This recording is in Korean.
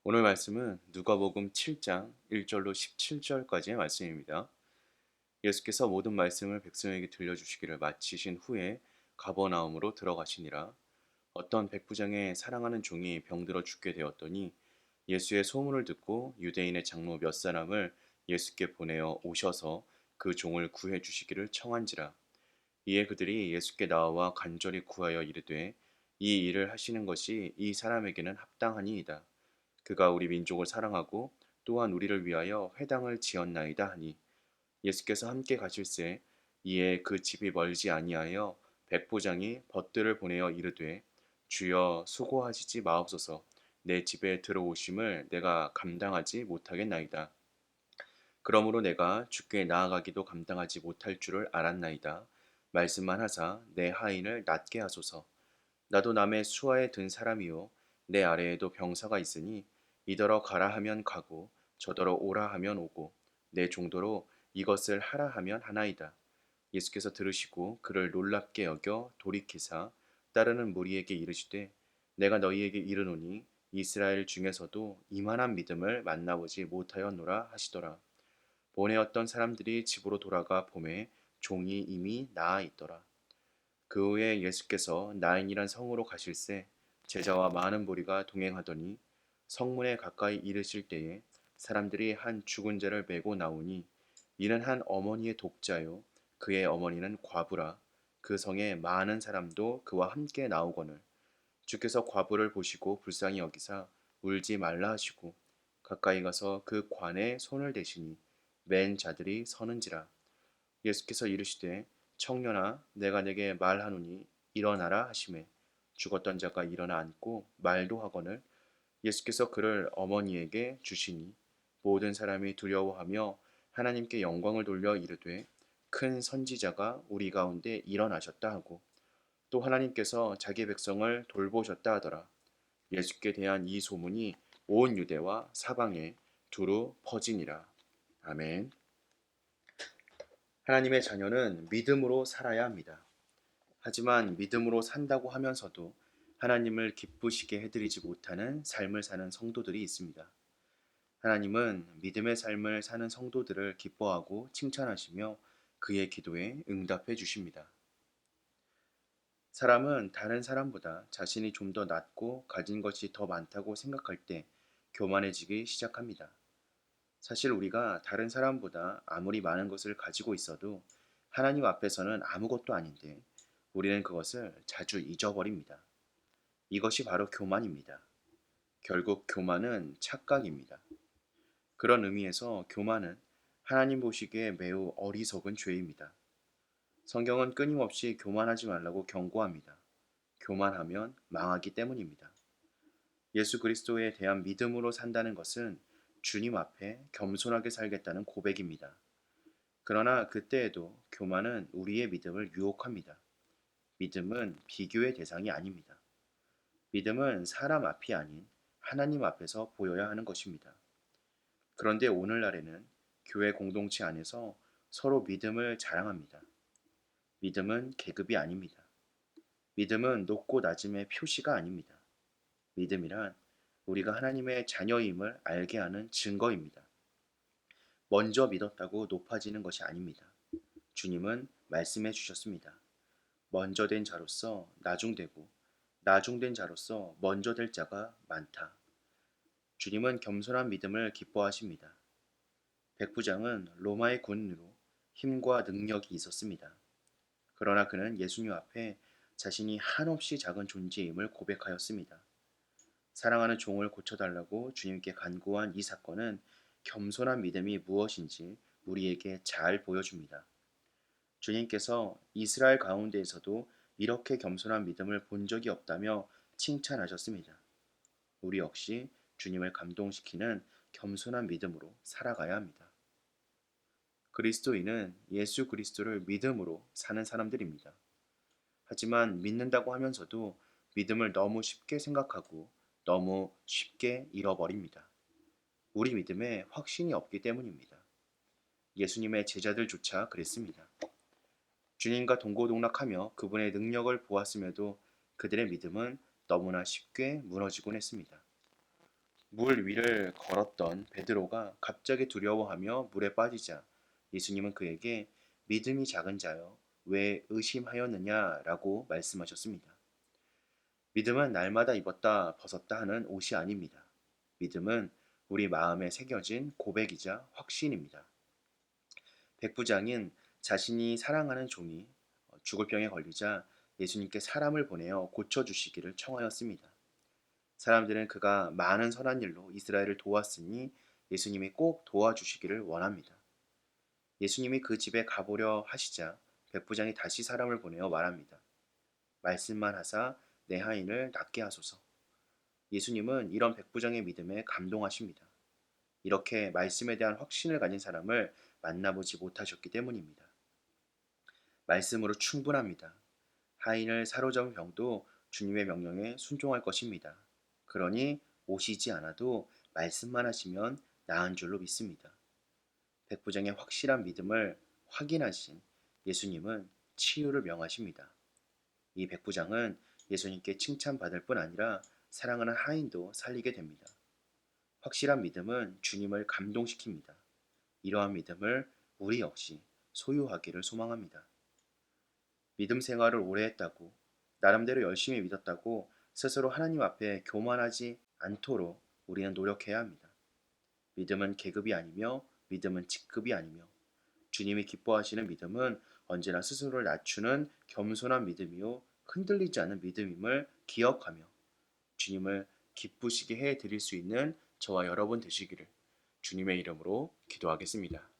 오늘 말씀은 누가복음 7장 1절로 17절까지의 말씀입니다. 예수께서 모든 말씀을 백성에게 들려주시기를 마치신 후에 가버나움으로 들어가시니라. 어떤 백부장의 사랑하는 종이 병들어 죽게 되었더니 예수의 소문을 듣고 유대인의 장로 몇 사람을 예수께 보내어 오셔서 그 종을 구해 주시기를 청한지라. 이에 그들이 예수께 나와 간절히 구하여 이르되 이 일을 하시는 것이 이 사람에게는 합당하니이다. 그가 우리 민족을 사랑하고 또한 우리를 위하여 회당을 지었나이다 하니 예수께서 함께 가실새 이에 그 집이 멀지 아니하여 백부장이 벗들을 보내어 이르되 주여 수고하시지 마옵소서. 내 집에 들어오심을 내가 감당하지 못하겠나이다. 그러므로 내가 주께 나아가기도 감당하지 못할 줄을 알았나이다. 말씀만 하사 내 하인을 낫게 하소서. 나도 남의 수하에 든 사람이요 내 아래에도 병사가 있으니 이더러 가라 하면 가고 저더러 오라 하면 오고 내 종도로 이것을 하라 하면 하나이다. 예수께서 들으시고 그를 놀랍게 여겨 돌이키사 따르는 무리에게 이르시되 내가 너희에게 이르노니 이스라엘 중에서도 이만한 믿음을 만나보지 못하였노라 하시더라. 보내었던 사람들이 집으로 돌아가 보매 종이 이미 나아 있더라. 그 후에 예수께서 나인이란 성으로 가실새 제자와 많은 무리가 동행하더니 성문에 가까이 이르실 때에 사람들이 한 죽은 자를 메고 나오니 이는 한 어머니의 독자요 그의 어머니는 과부라. 그 성에 많은 사람도 그와 함께 나오거늘 주께서 과부를 보시고 불쌍히 여기사 울지 말라 하시고 가까이 가서 그 관에 손을 대시니 맨 자들이 서는지라. 예수께서 이르시되 청년아 내가 내게 말하노니 일어나라 하시매 죽었던 자가 일어나 앉고 말도 하거늘 예수께서 그를 어머니에게 주시니 모든 사람이 두려워하며 하나님께 영광을 돌려 이르되 큰 선지자가 우리 가운데 일어나셨다 하고 또 하나님께서 자기 백성을 돌보셨다 하더라. 예수께 대한 이 소문이 온 유대와 사방에 두루 퍼지니라. 아멘. 하나님의 자녀는 믿음으로 살아야 합니다. 하지만 믿음으로 산다고 하면서도 하나님을 기쁘시게 해드리지 못하는 삶을 사는 성도들이 있습니다. 하나님은 믿음의 삶을 사는 성도들을 기뻐하고 칭찬하시며 그의 기도에 응답해 주십니다. 사람은 다른 사람보다 자신이 좀 더 낫고 가진 것이 더 많다고 생각할 때 교만해지기 시작합니다. 사실 우리가 다른 사람보다 아무리 많은 것을 가지고 있어도 하나님 앞에서는 아무것도 아닌데 우리는 그것을 자주 잊어버립니다. 이것이 바로 교만입니다. 결국 교만은 착각입니다. 그런 의미에서 교만은 하나님 보시기에 매우 어리석은 죄입니다. 성경은 끊임없이 교만하지 말라고 경고합니다. 교만하면 망하기 때문입니다. 예수 그리스도에 대한 믿음으로 산다는 것은 주님 앞에 겸손하게 살겠다는 고백입니다. 그러나 그때에도 교만은 우리의 믿음을 유혹합니다. 믿음은 비교의 대상이 아닙니다. 믿음은 사람 앞이 아닌 하나님 앞에서 보여야 하는 것입니다. 그런데 오늘날에는 교회 공동체 안에서 서로 믿음을 자랑합니다. 믿음은 계급이 아닙니다. 믿음은 높고 낮음의 표시가 아닙니다. 믿음이란 우리가 하나님의 자녀임을 알게 하는 증거입니다. 먼저 믿었다고 높아지는 것이 아닙니다. 주님은 말씀해 주셨습니다. 먼저 된 자로서 나중되고 나중된 자로서 먼저 될 자가 많다. 주님은 겸손한 믿음을 기뻐하십니다. 백부장은 로마의 군인으로 힘과 능력이 있었습니다. 그러나 그는 예수님 앞에 자신이 한없이 작은 존재임을 고백하였습니다. 사랑하는 종을 고쳐달라고 주님께 간구한 이 사건은 겸손한 믿음이 무엇인지 우리에게 잘 보여줍니다. 주님께서 이스라엘 가운데에서도 이렇게 겸손한 믿음을 본 적이 없다며 칭찬하셨습니다. 우리 역시 주님을 감동시키는 겸손한 믿음으로 살아가야 합니다. 그리스도인은 예수 그리스도를 믿음으로 사는 사람들입니다. 하지만 믿는다고 하면서도 믿음을 너무 쉽게 생각하고 너무 쉽게 잃어버립니다. 우리 믿음에 확신이 없기 때문입니다. 예수님의 제자들조차 그랬습니다. 주님과 동고동락하며 그분의 능력을 보았음에도 그들의 믿음은 너무나 쉽게 무너지곤 했습니다. 물 위를 걸었던 베드로가 갑자기 두려워하며 물에 빠지자 예수님은 그에게 믿음이 작은 자여 왜 의심하였느냐라고 말씀하셨습니다. 믿음은 날마다 입었다 벗었다 하는 옷이 아닙니다. 믿음은 우리 마음에 새겨진 고백이자 확신입니다. 백부장인 자신이 사랑하는 종이 죽을 병에 걸리자 예수님께 사람을 보내어 고쳐주시기를 청하였습니다. 사람들은 그가 많은 선한 일로 이스라엘을 도왔으니 예수님이 꼭 도와주시기를 원합니다. 예수님이 그 집에 가보려 하시자 백부장이 다시 사람을 보내어 말합니다. 말씀만 하사 내 하인을 낫게 하소서. 예수님은 이런 백부장의 믿음에 감동하십니다. 이렇게 말씀에 대한 확신을 가진 사람을 만나보지 못하셨기 때문입니다. 말씀으로 충분합니다. 하인을 사로잡은 병도 주님의 명령에 순종할 것입니다. 그러니 오시지 않아도 말씀만 하시면 나은 줄로 믿습니다. 백부장의 확실한 믿음을 확인하신 예수님은 치유를 명하십니다. 이 백부장은 예수님께 칭찬받을 뿐 아니라 사랑하는 하인도 살리게 됩니다. 확실한 믿음은 주님을 감동시킵니다. 이러한 믿음을 우리 역시 소유하기를 소망합니다. 믿음 생활을 오래 했다고, 나름대로 열심히 믿었다고 스스로 하나님 앞에 교만하지 않도록 우리는 노력해야 합니다. 믿음은 계급이 아니며 믿음은 직급이 아니며 주님이 기뻐하시는 믿음은 언제나 스스로를 낮추는 겸손한 믿음이요 흔들리지 않는 믿음임을 기억하며 주님을 기쁘시게 해 드릴 수 있는 저와 여러분 되시기를 주님의 이름으로 기도하겠습니다.